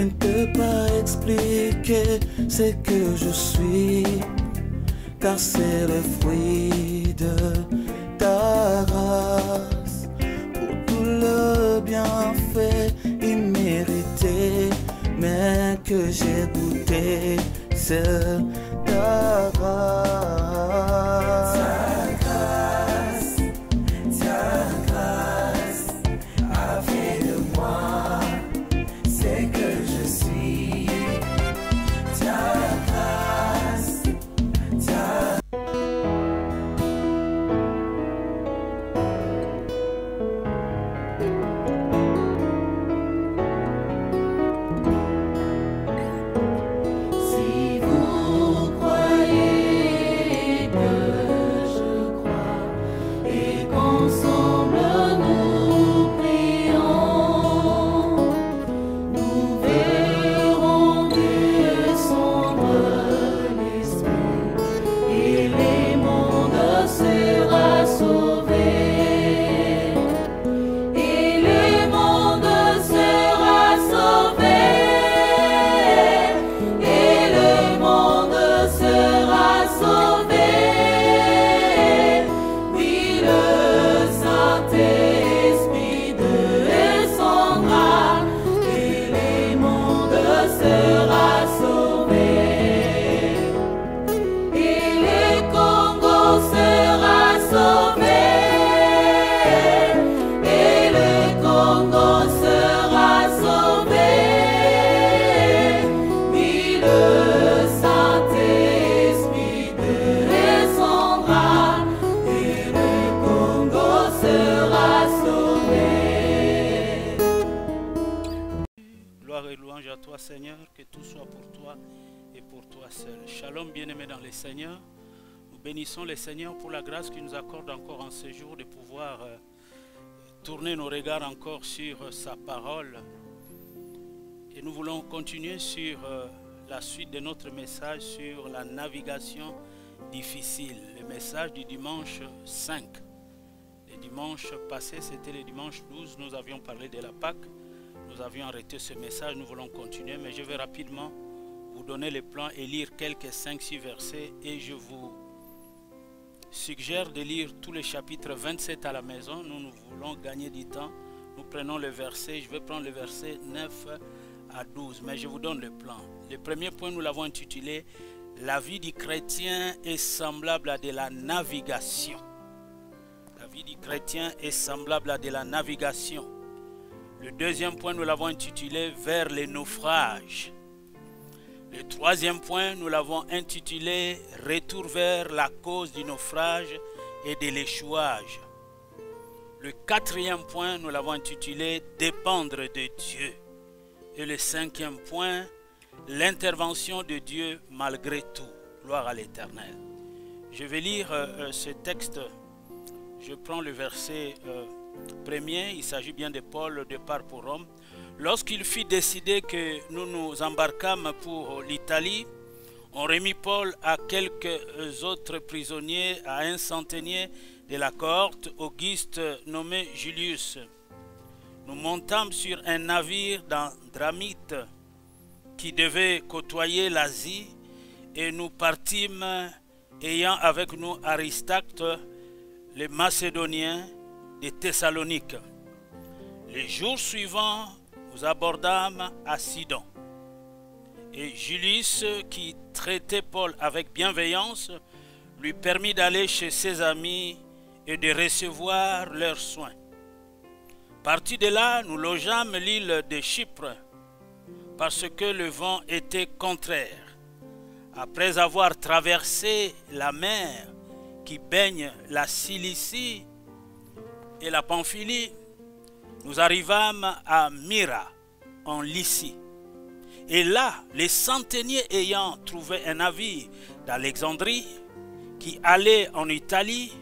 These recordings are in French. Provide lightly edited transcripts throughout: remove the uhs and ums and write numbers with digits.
ne peux pas expliquer ce que je suis, car c'est le fruit de ta grâce. Pour tout le bienfait immérité, mais que j'ai goûté, c'est ta grâce. Ta grâce a fait de moi ce que je suis. Ta grâce, ta Si vous croyez que je crois et qu'ensemble nous prions, nous verrons descendre l'Esprit et les mondes sera sauvé. Et les mondes sera sauvé. Et le monde sera sauvé. Oui, le Saint-Esprit descendra. Et les mondes sera sauvé. Et le Congo sera sauvé. Et le Congo sera sauvé. Oui, le Saint-Esprit descendra. Et le Congo sera sauvé. Gloire et louange à toi, Seigneur, que tout soit pour toi et pour toi seul. Shalom, bien-aimés dans les Seigneurs. Nous bénissons le Seigneur pour la grâce qu'il nous accorde encore en ce jour de pouvoir tourner nos regards encore sur sa parole. Et nous voulons continuer sur la suite de notre message sur la navigation difficile. Le message du dimanche 5. Le dimanche passé, c'était le dimanche 12, nous avions parlé de la Pâque. Nous avions arrêté ce message, nous voulons continuer, mais je vais rapidement vous donner le plan et lire quelques 5-6 versets. Et je vous suggère de lire tous les chapitres 27 à la maison. Nous voulons gagner du temps. Nous prenons le verset, je vais prendre le verset 9 à 12, mais je vous donne le plan. Le premier point, nous l'avons intitulé « La vie du chrétien est semblable à de la navigation ». La vie du chrétien est semblable à de la navigation. Le deuxième point, nous l'avons intitulé « Vers les naufrages ». Le troisième point, nous l'avons intitulé « Retour vers la cause du naufrage et de l'échouage ». Le quatrième point, nous l'avons intitulé « Dépendre de Dieu ». Et le cinquième point, l'intervention de Dieu malgré tout. Gloire à l'Éternel. Je vais lire ce texte. Je prends le verset premier. Il s'agit bien de Paul, le départ pour Rome. Lorsqu'il fut décidé que nous nous embarquâmes pour l'Italie, on remit Paul à quelques autres prisonniers, à un centenier de la cohorte, Auguste nommé Julius. Nous montâmes sur un navire d'Andramite qui devait côtoyer l'Asie et nous partîmes ayant avec nous Aristarque, les Macédoniens de Thessalonique. Les jours suivants, nous abordâmes à Sidon. Et Julius, qui traitait Paul avec bienveillance, lui permit d'aller chez ses amis et de recevoir leurs soins. Partis de là, nous logeâmes l'île de Chypre, parce que le vent était contraire. Après avoir traversé la mer qui baigne la Cilicie et la Pamphylie, nous arrivâmes à Myra, en Lycie. Et là, les centeniers ayant trouvé un navire d'Alexandrie qui allait en Italie,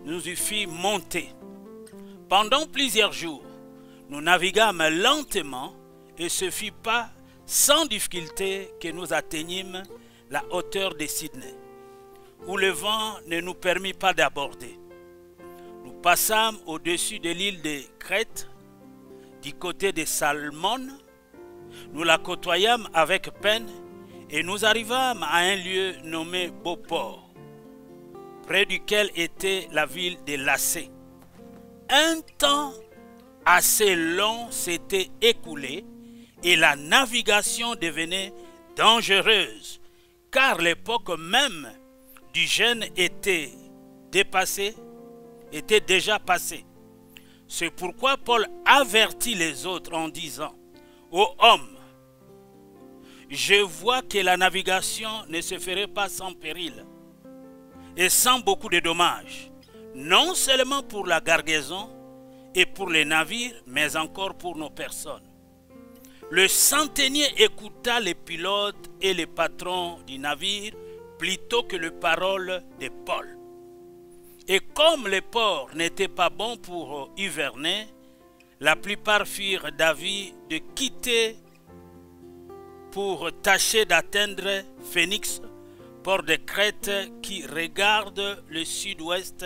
nous y fîmes monter. Pendant plusieurs jours, nous naviguâmes lentement et ce fut pas sans difficulté que nous atteignîmes la hauteur de Sydney, où le vent ne nous permit pas d'aborder. Nous passâmes au-dessus de l'île de Crète, du côté de Salmone, Nous la côtoyâmes avec peine et nous arrivâmes à un lieu nommé Beauport, près duquel était la ville de Lacée. Un temps assez long s'était écoulé et la navigation devenait dangereuse, car l'époque même du jeûne était déjà passée. C'est pourquoi Paul avertit les autres en disant: ô hommes, je vois que la navigation ne se ferait pas sans péril et sans beaucoup de dommages, non seulement pour la cargaison et pour les navires, mais encore pour nos personnes. Le centenier écouta les pilotes et les patrons du navire plutôt que les paroles de Paul. Et comme les ports n'étaient pas bons pour hiverner, la plupart firent d'avis de quitter pour tâcher d'atteindre Phénix, port de Crète qui regarde le sud-ouest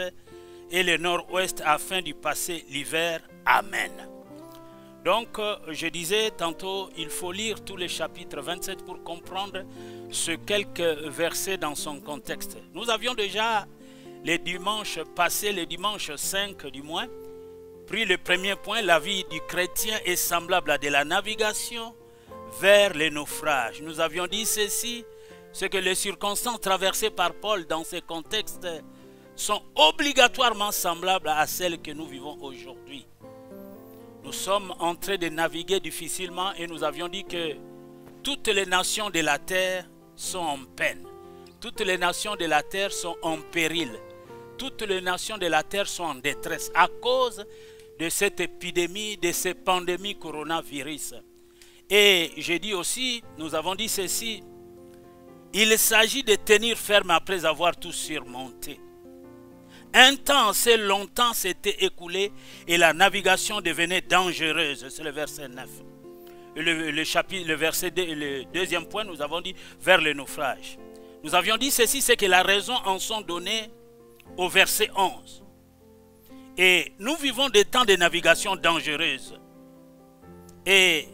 et le nord-ouest afin d'y passer l'hiver. Amen. Donc, je disais tantôt, il faut lire tous les chapitres 27 pour comprendre ce quelques versets dans son contexte. Nous avions déjà, les dimanches passés, les dimanches 5 du mois, pris le premier point: la vie du chrétien est semblable à de la navigation vers les naufrages. Nous avions dit ceci, c'est que les circonstances traversées par Paul dans ces contextes sont obligatoirement semblables à celles que nous vivons aujourd'hui. Nous sommes en train de naviguer difficilement et nous avions dit que toutes les nations de la terre sont en peine. Toutes les nations de la terre sont en péril. Toutes les nations de la terre sont en détresse à cause de cette épidémie, de cette pandémie coronavirus. Et j'ai dit aussi, nous avons dit ceci, il s'agit de tenir ferme après avoir tout surmonté. Un temps assez longtemps s'était écoulé et la navigation devenait dangereuse. C'est le verset 9. Le deuxième point, nous avons dit vers le naufrage. Nous avions dit ceci, c'est que la raison en sont données au verset 11. Et nous vivons des temps de navigation dangereuse. Et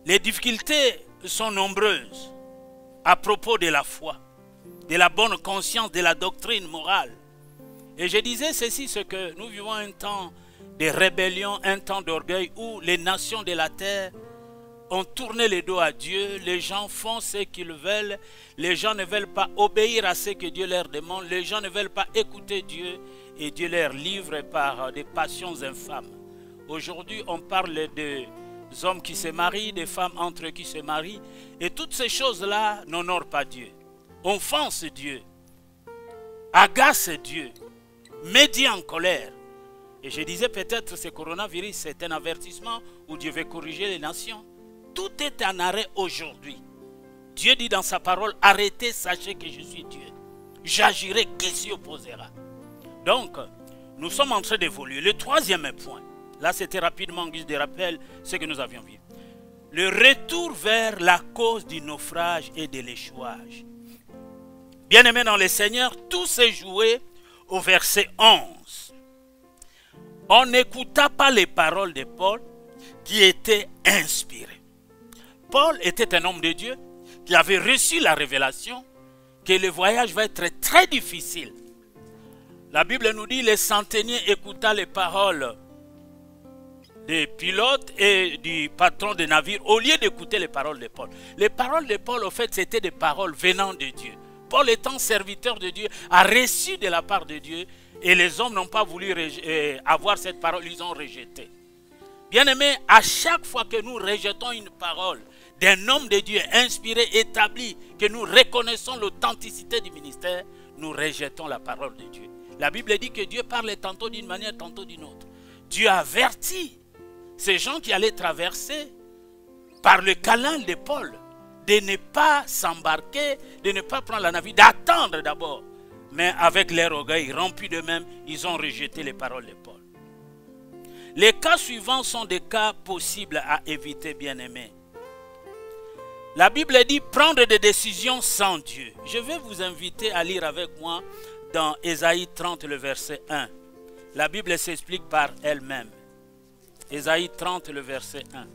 les difficultés sont nombreuses à propos de la foi, de la bonne conscience, de la doctrine morale. Et je disais ceci, c'est que nous vivons un temps de rébellion, un temps d'orgueil où les nations de la terre ont tourné le dos à Dieu. Les gens font ce qu'ils veulent. Les gens ne veulent pas obéir à ce que Dieu leur demande. Les gens ne veulent pas écouter Dieu et Dieu leur livre par des passions infâmes. Aujourd'hui, on parle des hommes qui se marient, des femmes entre eux qui se marient. Et toutes ces choses-là n'honorent pas Dieu. Offensent Dieu. Agacent Dieu. Médit en colère. Et je disais peut-être ce coronavirus, c'est un avertissement où Dieu veut corriger les nations. Tout est en arrêt aujourd'hui. Dieu dit dans sa parole, arrêtez, sachez que je suis Dieu. J'agirai, qui s'y opposera. Donc, nous sommes en train d'évoluer. Le troisième point, là c'était rapidement en guise de rappel ce que nous avions vu. Le retour vers la cause du naufrage et de l'échouage. Bien-aimés dans le Seigneur, tout s'est joué au verset 11. On n'écouta pas les paroles de Paul qui étaient inspirées. Paul était un homme de Dieu qui avait reçu la révélation que le voyage va être très difficile. La Bible nous dit, les centeniers écouta les paroles des pilotes et du patron des navires au lieu d'écouter les paroles de Paul. Les paroles de Paul, au fait, c'était des paroles venant de Dieu. Paul, étant serviteur de Dieu, a reçu de la part de Dieu et les hommes n'ont pas voulu avoir cette parole, ils ont rejeté. Bien-aimés, à chaque fois que nous rejetons une parole d'un homme de Dieu inspiré, établi, que nous reconnaissons l'authenticité du ministère, nous rejetons la parole de Dieu. La Bible dit que Dieu parle tantôt d'une manière, tantôt d'une autre. Dieu avertit ces gens qui allaient traverser par le canal de Paul de ne pas s'embarquer, de ne pas prendre la navire, d'attendre d'abord. Mais avec leur orgueil rempli d'eux-mêmes, ils ont rejeté les paroles de Paul. Les cas suivants sont des cas possibles à éviter, bien-aimés. La Bible dit prendre des décisions sans Dieu. Je vais vous inviter à lire avec moi dans Ésaïe 30, le verset 1. La Bible s'explique par elle-même. Ésaïe 30, le verset 1.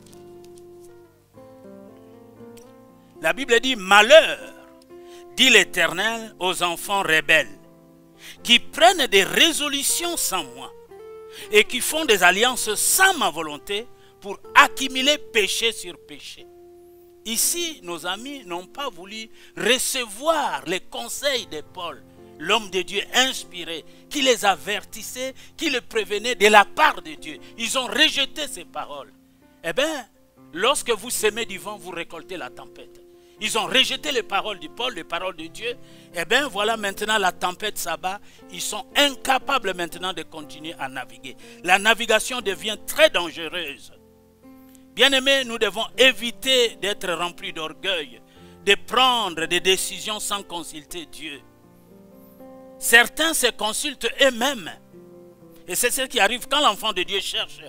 La Bible dit, malheur, dit l'Éternel aux enfants rebelles, qui prennent des résolutions sans moi, et qui font des alliances sans ma volonté, pour accumuler péché sur péché. Ici, nos amis n'ont pas voulu recevoir les conseils de Paul, l'homme de Dieu inspiré, qui les avertissait, qui les prévenait de la part de Dieu. Ils ont rejeté ces paroles. Eh bien, lorsque vous semez du vent, vous récoltez la tempête. Ils ont rejeté les paroles de Paul, les paroles de Dieu. Eh bien, voilà maintenant la tempête s'abat. Ils sont incapables maintenant de continuer à naviguer. La navigation devient très dangereuse. Bien-aimés, nous devons éviter d'être remplis d'orgueil, de prendre des décisions sans consulter Dieu. Certains se consultent eux-mêmes. Et c'est ce qui arrive quand l'enfant de Dieu cherche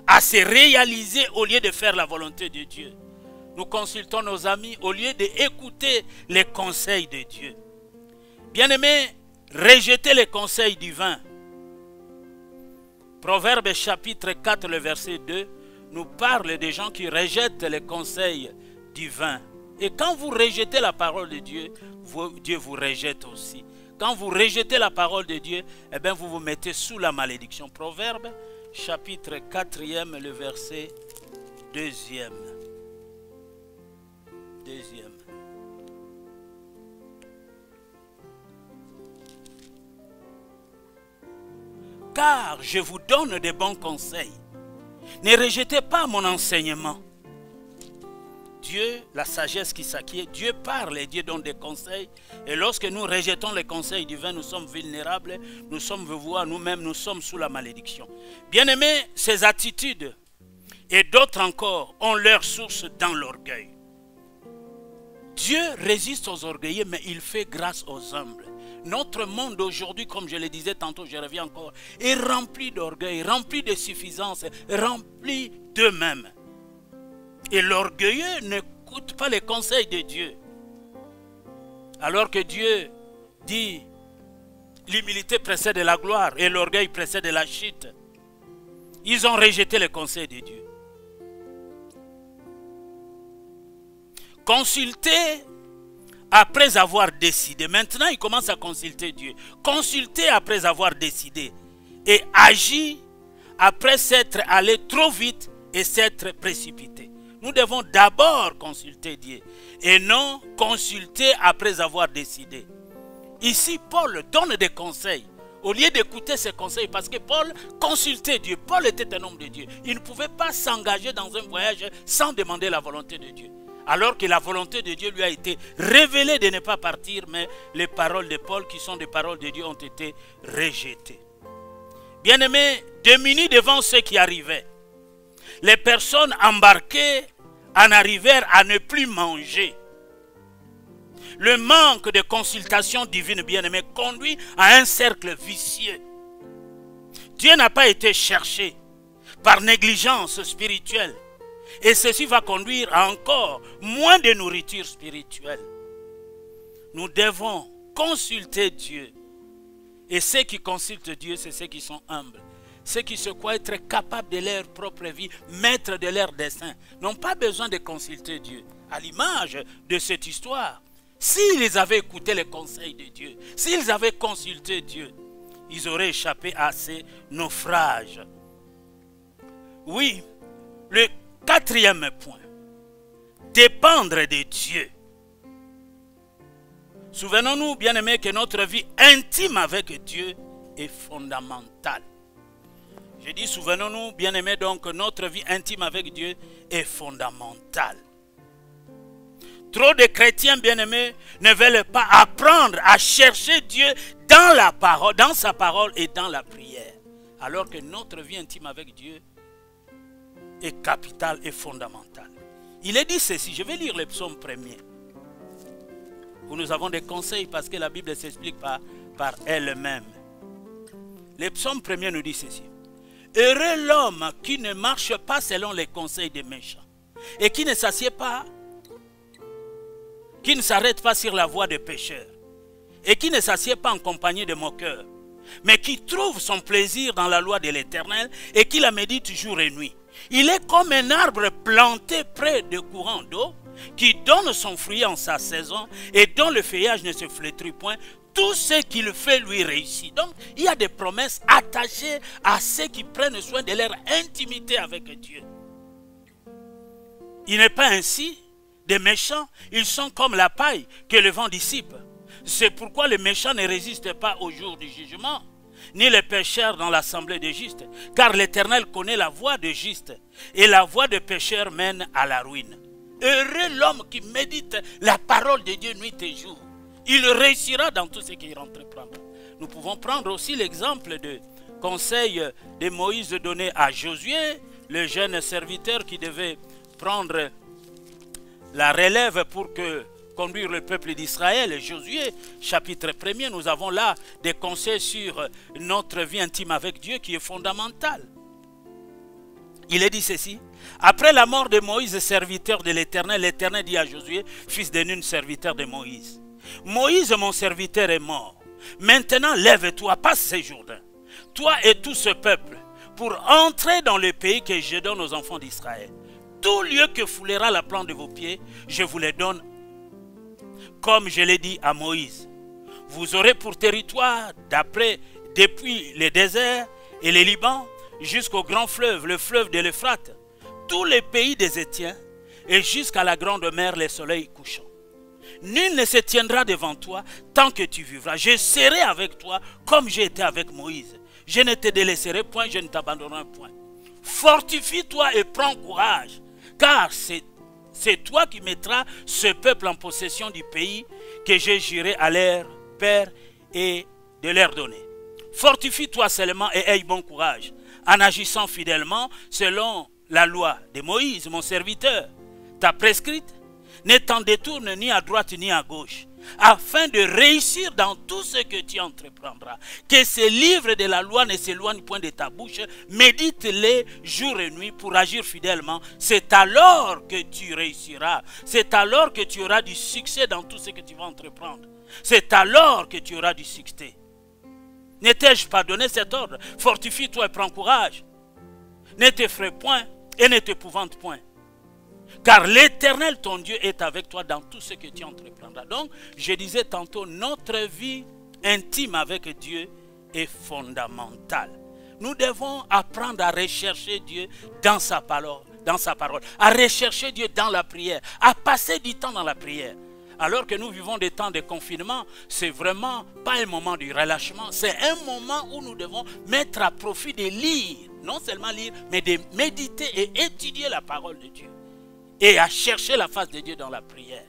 à se réaliser au lieu de faire la volonté de Dieu. Nous consultons nos amis au lieu d'écouter les conseils de Dieu. Bien-aimés, rejetez les conseils divins. Proverbe chapitre 4, le verset 2, nous parle des gens qui rejettent les conseils divins. Et quand vous rejetez la parole de Dieu, Dieu vous rejette aussi. Quand vous rejetez la parole de Dieu, eh bien vous vous mettez sous la malédiction. Proverbe chapitre 4e, le verset 2e. Car je vous donne de bons conseils. Ne rejetez pas mon enseignement. Dieu, la sagesse qui s'acquiert, Dieu parle et Dieu donne des conseils. Et lorsque nous rejetons les conseils divins, nous sommes vulnérables, nous sommes voix, nous-mêmes, nous sommes sous la malédiction. Bien-aimés, ces attitudes et d'autres encore ont leur source dans l'orgueil. Dieu résiste aux orgueilleux, mais il fait grâce aux humbles. Notre monde aujourd'hui, comme je le disais tantôt, je reviens encore, est rempli d'orgueil, rempli de suffisance, rempli d'eux-mêmes. Et l'orgueilleux n'écoute pas les conseils de Dieu. Alors que Dieu dit, l'humilité précède la gloire et l'orgueil précède la chute. Ils ont rejeté les conseils de Dieu. Consulter après avoir décidé. Maintenant, il commence à consulter Dieu. Consulter après avoir décidé. Et agir après s'être allé trop vite et s'être précipité. Nous devons d'abord consulter Dieu. Et non consulter après avoir décidé. Ici, Paul donne des conseils. Au lieu d'écouter ses conseils, parce que Paul consultait Dieu. Paul était un homme de Dieu. Il ne pouvait pas s'engager dans un voyage sans demander la volonté de Dieu. Alors que la volonté de Dieu lui a été révélée de ne pas partir, mais les paroles de Paul, qui sont des paroles de Dieu, ont été rejetées. Bien-aimés, démunis devant ce qui arrivait, les personnes embarquées en arrivèrent à ne plus manger. Le manque de consultation divine, bien-aimés, conduit à un cercle vicieux. Dieu n'a pas été cherché par négligence spirituelle. Et ceci va conduire à encore moins de nourriture spirituelle. Nous devons consulter Dieu. Et ceux qui consultent Dieu, c'est ceux qui sont humbles. Ceux qui se croient être capables de leur propre vie, maîtres de leur dessein, n'ont pas besoin de consulter Dieu. À l'image de cette histoire, s'ils avaient écouté les conseils de Dieu, s'ils avaient consulté Dieu, ils auraient échappé à ces naufrages. Oui, le quatrième point, dépendre de Dieu. Souvenons-nous, bien-aimés, que notre vie intime avec Dieu est fondamentale. Je dis, souvenons-nous, bien-aimés, donc notre vie intime avec Dieu est fondamentale. Trop de chrétiens, bien-aimés, ne veulent pas apprendre à chercher Dieu dans la parole, dans sa parole et dans la prière. Alors que notre vie intime avec Dieu est capitale et fondamentale. Il est dit ceci, je vais lire le psaume 1er, où nous avons des conseils parce que la Bible s'explique par elle-même. Le psaume 1er nous dit ceci. Heureux l'homme qui ne marche pas selon les conseils des méchants et qui ne s'assied pas, qui ne s'arrête pas sur la voie des pécheurs et qui ne s'assied pas en compagnie de moqueurs, mais qui trouve son plaisir dans la loi de l'Éternel et qui la médite jour et nuit. Il est comme un arbre planté près de courants d'eau qui donne son fruit en sa saison et dont le feuillage ne se flétrit point, tout ce qu'il fait lui réussit. Donc, il y a des promesses attachées à ceux qui prennent soin de leur intimité avec Dieu. Il n'est pas ainsi des méchants, ils sont comme la paille que le vent dissipe. C'est pourquoi les méchants ne résistent pas au jour du jugement, ni les pécheurs dans l'assemblée des justes, car l'Éternel connaît la voie des justes, et la voie des pécheurs mène à la ruine. Heureux l'homme qui médite la parole de Dieu nuit et jour. Il réussira dans tout ce qu'il entreprendra. Nous pouvons prendre aussi l'exemple de conseil de Moïse donné à Josué, le jeune serviteur qui devait prendre la relève pour conduire le peuple d'Israël. Josué, chapitre 1er, nous avons là des conseils sur notre vie intime avec Dieu qui est fondamentale. Il est dit ceci: après la mort de Moïse, serviteur de l'Éternel, l'Éternel dit à Josué, fils de Nun, serviteur de Moïse: Moïse, mon serviteur, est mort. Maintenant, lève-toi, passe ces Jourdains, toi et tout ce peuple, pour entrer dans le pays que je donne aux enfants d'Israël. Tout lieu que foulera la plante de vos pieds, je vous les donne, comme je l'ai dit à Moïse. Vous aurez pour territoire, depuis les déserts et les Libans, jusqu'au grand fleuve, le fleuve de l'Euphrate, tous les pays des Étiens, et jusqu'à la grande mer, les soleils couchants. Nul ne se tiendra devant toi tant que tu vivras. Je serai avec toi comme j'ai été avec Moïse. Je ne te délaisserai point, je ne t'abandonnerai point. Fortifie-toi et prends courage, car c'est toi qui mettras ce peuple en possession du pays que j'ai juré à leur père et de leur donner. Fortifie-toi seulement et aie bon courage, en agissant fidèlement selon la loi de Moïse, mon serviteur, t'a prescrite. Ne t'en détourne ni à droite ni à gauche, afin de réussir dans tout ce que tu entreprendras. Que ces livres de la loi ne s'éloignent point de ta bouche, médite-les jour et nuit pour agir fidèlement. C'est alors que tu réussiras, c'est alors que tu auras du succès dans tout ce que tu vas entreprendre. C'est alors que tu auras du succès. Ne t'ai-je pas donné cet ordre? Fortifie-toi et prends courage. Ne t'effraie point et ne t'épouvante point. Car l'Éternel, ton Dieu, est avec toi dans tout ce que tu entreprendras. Donc, je disais tantôt, notre vie intime avec Dieu est fondamentale. Nous devons apprendre à rechercher Dieu dans sa parole, à rechercher Dieu dans la prière, à passer du temps dans la prière. Alors que nous vivons des temps de confinement, c'est vraiment pas un moment de relâchement, c'est un moment où nous devons mettre à profit de lire, non seulement lire, mais de méditer et étudier la parole de Dieu. Et à chercher la face de Dieu dans la prière.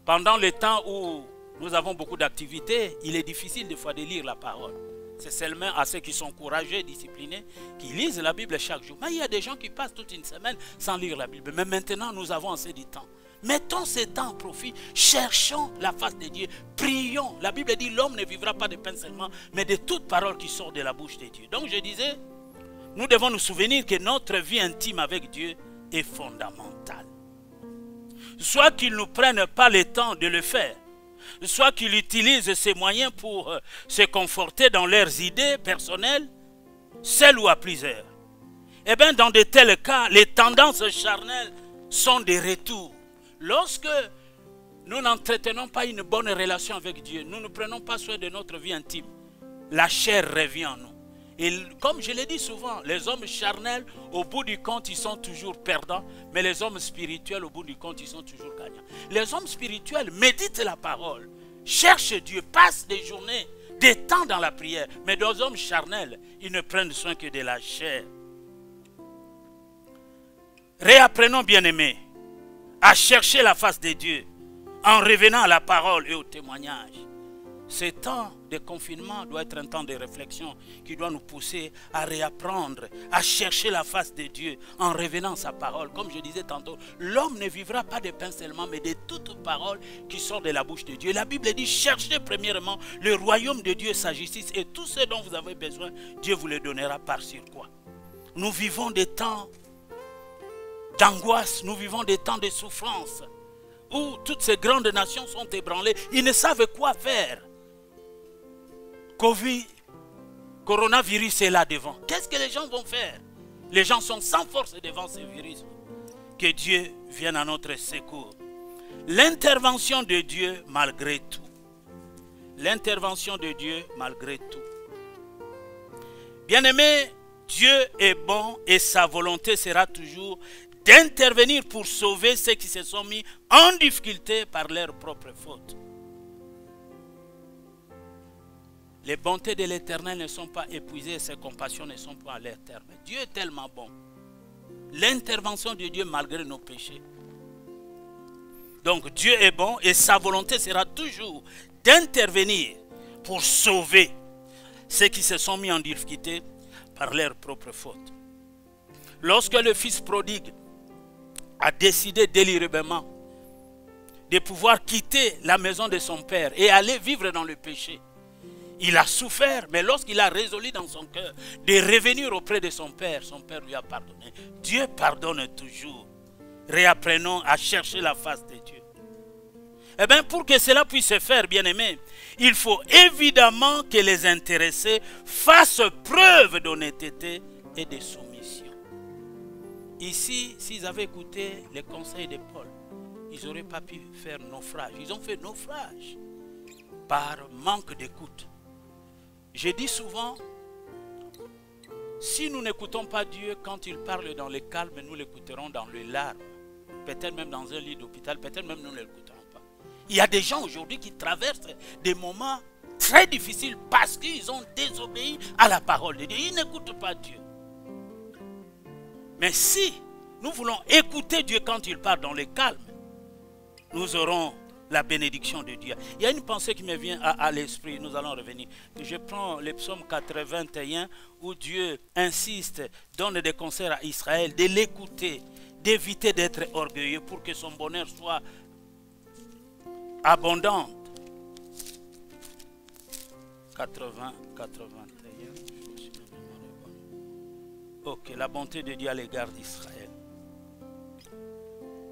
Pendant le temps où nous avons beaucoup d'activités, il est difficile des fois de lire la parole. C'est seulement à ceux qui sont courageux, disciplinés, qui lisent la Bible chaque jour. Mais il y a des gens qui passent toute une semaine sans lire la Bible. Mais maintenant, nous avons assez de temps. Mettons ce temps en profit, cherchons la face de Dieu, prions. La Bible dit, l'homme ne vivra pas de pain seulement, mais de toute parole qui sort de la bouche de Dieu. Donc je disais, nous devons nous souvenir que notre vie intime avec Dieu est fondamentale. Soit qu'ils ne prennent pas le temps de le faire, soit qu'ils utilisent ces moyens pour se conforter dans leurs idées personnelles, seuls ou à plusieurs. Eh bien, dans de tels cas, les tendances charnelles sont de retour. Lorsque nous n'entretenons pas une bonne relation avec Dieu, nous ne prenons pas soin de notre vie intime, la chair revient en nous. Et comme je l'ai dit souvent, les hommes charnels, au bout du compte, ils sont toujours perdants. Mais les hommes spirituels, au bout du compte, ils sont toujours gagnants. Les hommes spirituels méditent la parole, cherchent Dieu, passent des journées, des temps dans la prière. Mais les hommes charnels, ils ne prennent soin que de la chair. Réapprenons, bien-aimés, à chercher la face de Dieu en revenant à la parole et au témoignage. Ce temps de confinement doit être un temps de réflexion qui doit nous pousser à réapprendre, à chercher la face de Dieu en revenant à sa parole. Comme je disais tantôt, l'homme ne vivra pas de pain seulement, mais de toute parole qui sort de la bouche de Dieu. La Bible dit, cherchez premièrement le royaume de Dieu et sa justice, et tout ce dont vous avez besoin, Dieu vous le donnera par sur quoi. Nous vivons des temps d'angoisse, nous vivons des temps de souffrance, où toutes ces grandes nations sont ébranlées, ils ne savent quoi faire. Coronavirus est là devant. Qu'est-ce que les gens vont faire? Les gens sont sans force devant ce virus. que Dieu vienne à notre secours. L'intervention de Dieu malgré tout. L'intervention de Dieu malgré tout. Bien-aimé, Dieu est bon et sa volonté sera toujours d'intervenir pour sauver ceux qui se sont mis en difficulté par leurs propres fautes. Les bontés de l'Éternel ne sont pas épuisées et ses compassions ne sont pas à leur terme. Dieu est tellement bon. L'intervention de Dieu malgré nos péchés. Donc Dieu est bon et sa volonté sera toujours d'intervenir pour sauver ceux qui se sont mis en difficulté par leurs propres fautes. Lorsque le fils prodigue a décidé délibérément de pouvoir quitter la maison de son père et aller vivre dans le péché, il a souffert, mais lorsqu'il a résolu dans son cœur de revenir auprès de son père lui a pardonné. Dieu pardonne toujours. Réapprenons à chercher la face de Dieu. Eh bien, pour que cela puisse se faire, bien-aimés, il faut évidemment que les intéressés fassent preuve d'honnêteté et de soumission. Ici, s'ils avaient écouté les conseils de Paul, ils n'auraient pas pu faire naufrage. Ils ont fait naufrage par manque d'écoute. Je dis souvent, si nous n'écoutons pas Dieu quand il parle dans le calme, nous l'écouterons dans le larme. Peut-être même dans un lit d'hôpital, peut-être même nous ne l'écouterons pas. Il y a des gens aujourd'hui qui traversent des moments très difficiles parce qu'ils ont désobéi à la parole de Dieu. Ils n'écoutent pas Dieu. Mais si nous voulons écouter Dieu quand il parle dans le calme, nous aurons la bénédiction de Dieu. Il y a une pensée qui me vient à l'esprit, nous allons revenir. Je prends le psaume 81 où Dieu insiste, donne des conseils à Israël de l'écouter, d'éviter d'être orgueilleux pour que son bonheur soit abondant. 81. Ok, la bonté de Dieu à l'égard d'Israël.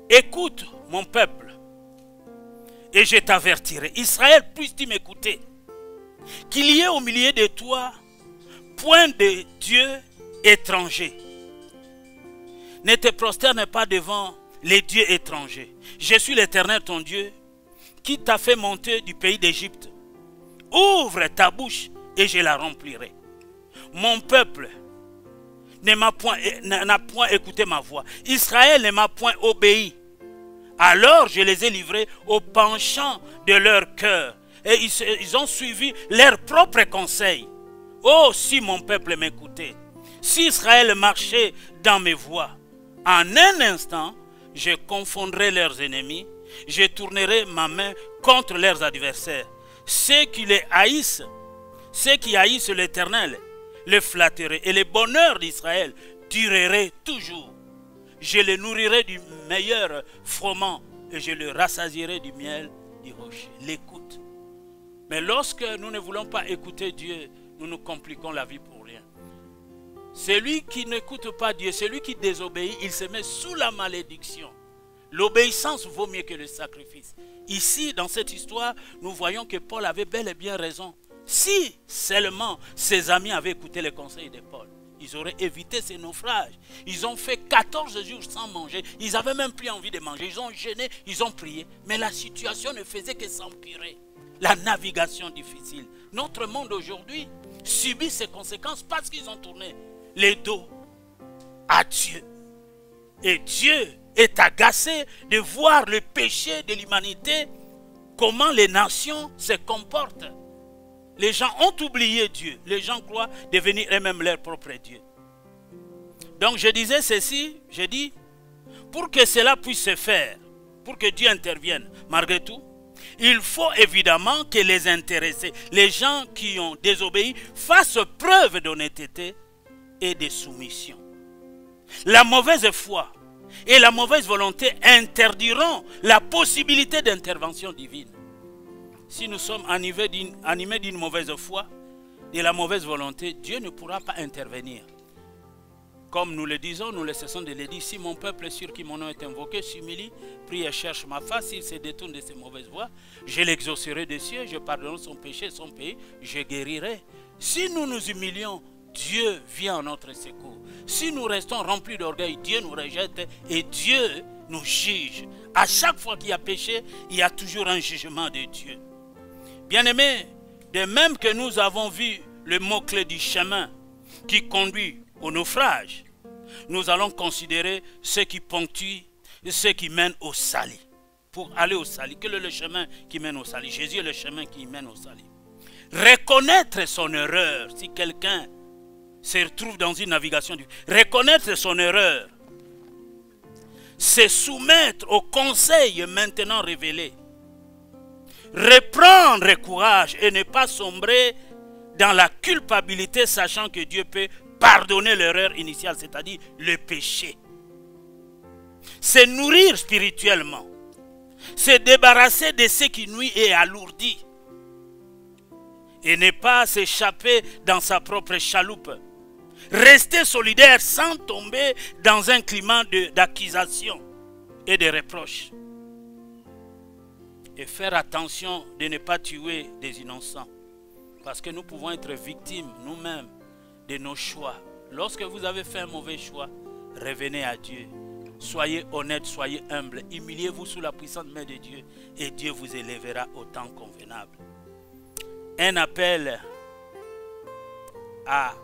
Écoute mon peuple, et je t'avertirai. Israël, puisses-tu m'écouter? Qu'il y ait au milieu de toi point de Dieu étranger. Ne te prosterne pas devant les dieux étrangers. Je suis l'Éternel ton Dieu qui t'a fait monter du pays d'Égypte. Ouvre ta bouche et je la remplirai. Mon peuple n'a point écouté ma voix. Israël ne m'a point obéi. Alors je les ai livrés au penchant de leur cœur. Et ils ont suivi leurs propres conseils. Oh, si mon peuple m'écoutait, si Israël marchait dans mes voies, en un instant, je confondrai leurs ennemis, je tournerai ma main contre leurs adversaires. Ceux qui les haïssent, ceux qui haïssent l'Éternel, le flatteraient, et le bonheur d'Israël durerait toujours. Je les nourrirai du meilleur froment et je le rassasierai du miel du rocher. L'écoute. Mais lorsque nous ne voulons pas écouter Dieu, nous nous compliquons la vie pour rien. Celui qui n'écoute pas Dieu, celui qui désobéit, il se met sous la malédiction. L'obéissance vaut mieux que le sacrifice. Ici, dans cette histoire, nous voyons que Paul avait bel et bien raison. Si seulement ses amis avaient écouté les conseils de Paul, ils auraient évité ces naufrages. Ils ont fait 14 jours sans manger. Ils n'avaient même plus envie de manger. Ils ont jeûné, ils ont prié. Mais la situation ne faisait que s'empirer. La navigation difficile. Notre monde aujourd'hui subit ces conséquences parce qu'ils ont tourné les dos à Dieu. Et Dieu est agacé de voir le péché de l'humanité, comment les nations se comportent. Les gens ont oublié Dieu. Les gens croient devenir eux-mêmes leur propre Dieu. Donc je disais ceci, je dis, pour que cela puisse se faire, pour que Dieu intervienne, malgré tout, il faut évidemment que les intéressés, les gens qui ont désobéi, fassent preuve d'honnêteté et de soumission. La mauvaise foi et la mauvaise volonté interdiront la possibilité d'intervention divine. Si nous sommes animés d'une mauvaise foi, de la mauvaise volonté, Dieu ne pourra pas intervenir. Comme nous le disons, nous ne cessons de le dire, si mon peuple sur qui mon nom est invoqué s'humilie, prie et cherche ma face, s'il se détourne de ses mauvaises voies, je l'exaucerai des cieux, je pardonnerai son péché, son pays, je guérirai. Si nous nous humilions Dieu vient en notre secours. Si nous restons remplis d'orgueil, Dieu nous rejette et Dieu nous juge. À chaque fois qu'il y a péché, il y a toujours un jugement de Dieu. Bien-aimés, de même que nous avons vu le mot-clé du chemin qui conduit au naufrage, nous allons considérer ce qui ponctue, ce qui mène au salut. Pour aller au salut, quel est le chemin qui mène au salut? Jésus est le chemin qui mène au salut. Reconnaître son erreur, si quelqu'un se retrouve dans une navigation, reconnaître son erreur, se soumettre au conseil maintenant révélé, reprendre courage et ne pas sombrer dans la culpabilité, sachant que Dieu peut pardonner l'erreur initiale, c'est-à-dire le péché. Se nourrir spirituellement, se débarrasser de ce qui nuit et alourdit, et ne pas s'échapper dans sa propre chaloupe. Rester solidaire sans tomber dans un climat d'accusation et de reproches. Et faire attention de ne pas tuer des innocents. Parce que nous pouvons être victimes nous-mêmes de nos choix. Lorsque vous avez fait un mauvais choix, revenez à Dieu. Soyez honnête, soyez humble. Humiliez-vous sous la puissante main de Dieu et Dieu vous élèvera au temps convenable. Un appel à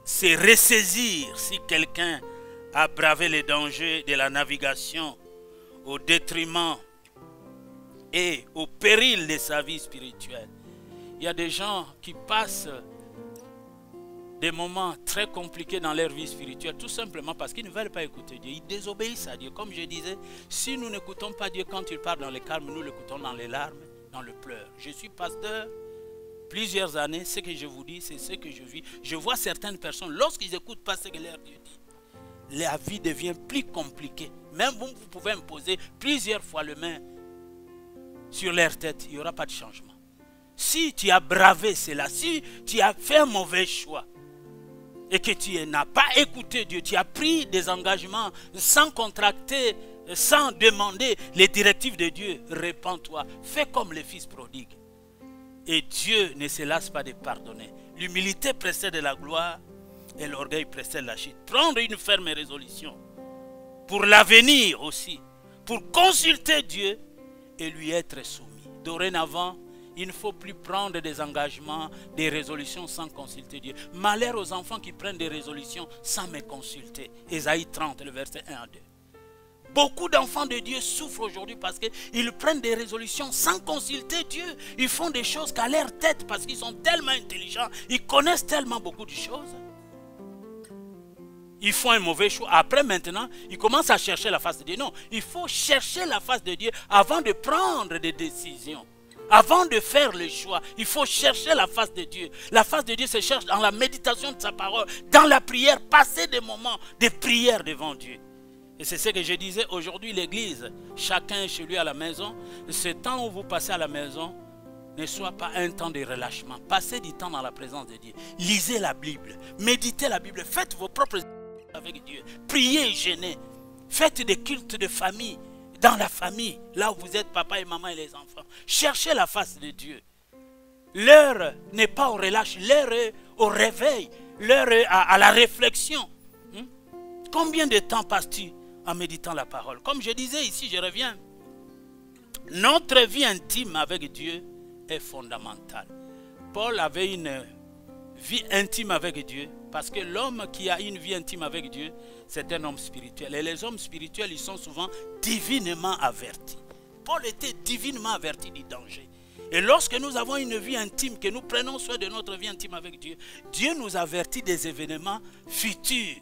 se ressaisir si quelqu'un a bravé les dangers de la navigation au détriment et au péril de sa vie spirituelle. Il y a des gens qui passent des moments très compliqués dans leur vie spirituelle, tout simplement parce qu'ils ne veulent pas écouter Dieu. Ils désobéissent à Dieu. Comme je disais, si nous n'écoutons pas Dieu quand il parle dans le calme, nous l'écoutons dans les larmes, dans le pleur. Je suis pasteur plusieurs années, ce que je vous dis, c'est ce que je vis. Je vois certaines personnes, lorsqu'ils n'écoutent pas ce que leur Dieu dit, la vie devient plus compliquée. Même vous pouvez imposer plusieurs fois le main sur leur tête, il n'y aura pas de changement. Si tu as bravé cela, si tu as fait un mauvais choix et que tu n'as pas écouté Dieu, tu as pris des engagements sans contracter, sans demander les directives de Dieu, répands-toi, fais comme les fils prodigues. Et Dieu ne se lasse pas de pardonner. L'humilité précède la gloire et l'orgueil précède la chute. Prendre une ferme résolution pour l'avenir aussi, pour consulter Dieu et lui être soumis. Dorénavant, il ne faut plus prendre des engagements, des résolutions sans consulter Dieu. Malheur aux enfants qui prennent des résolutions sans me consulter. Ésaïe 30, le verset 1 à 2. Beaucoup d'enfants de Dieu souffrent aujourd'hui parce qu'ils prennent des résolutions sans consulter Dieu. Ils font des choses qu'à leur tête parce qu'ils sont tellement intelligents. Ils connaissent tellement beaucoup de choses. Ils font un mauvais choix. Après, maintenant, ils commencent à chercher la face de Dieu. Non, il faut chercher la face de Dieu avant de prendre des décisions. Avant de faire le choix, il faut chercher la face de Dieu. La face de Dieu se cherche dans la méditation de sa parole, dans la prière, passer des moments de prière devant Dieu. Et c'est ce que je disais aujourd'hui, l'église, chacun chez lui à la maison, ce temps où vous passez à la maison, ne soit pas un temps de relâchement. Passez du temps dans la présence de Dieu. Lisez la Bible, méditez la Bible, faites vos propres avec Dieu. Priez et jeûnez. Faites des cultes de famille. Dans la famille, là où vous êtes, papa et maman et les enfants. Cherchez la face de Dieu. L'heure n'est pas au relâche, l'heure est au réveil, l'heure est à la réflexion. Combien de temps passes-tu en méditant la parole? Comme je disais ici, je reviens. Notre vie intime avec Dieu est fondamentale. Paul avait une vie intime avec Dieu parce que l'homme qui a une vie intime avec Dieu, c'est un homme spirituel. Et les hommes spirituels, ils sont souvent divinement avertis. Paul était divinement averti du danger. Et lorsque nous avons une vie intime, que nous prenons soin de notre vie intime avec Dieu, Dieu nous avertit des événements futurs.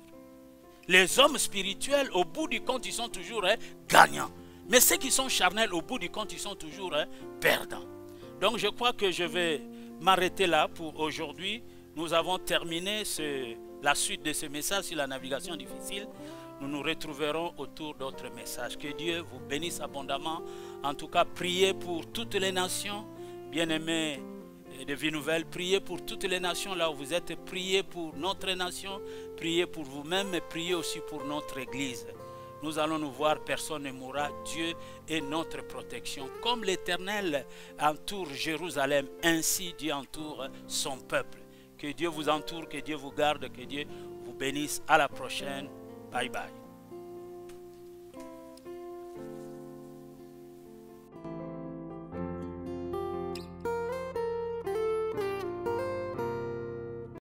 Les hommes spirituels, au bout du compte, ils sont toujours gagnants. Mais ceux qui sont charnels, au bout du compte, ils sont toujours perdants. Donc je crois que je vais m'arrêter là pour aujourd'hui. Nous avons terminé la suite de ce message sur la navigation difficile. Nous nous retrouverons autour d'autres messages. Que Dieu vous bénisse abondamment. En tout cas, priez pour toutes les nations. Bien-aimés de Vie Nouvelle, priez pour toutes les nations là où vous êtes. Priez pour notre nation. Priez pour vous-même et priez aussi pour notre Église. Nous allons nous voir, personne ne mourra. Dieu est notre protection. Comme l'Éternel entoure Jérusalem, ainsi Dieu entoure son peuple. Que Dieu vous entoure, que Dieu vous garde, que Dieu vous bénisse. À la prochaine. Bye bye.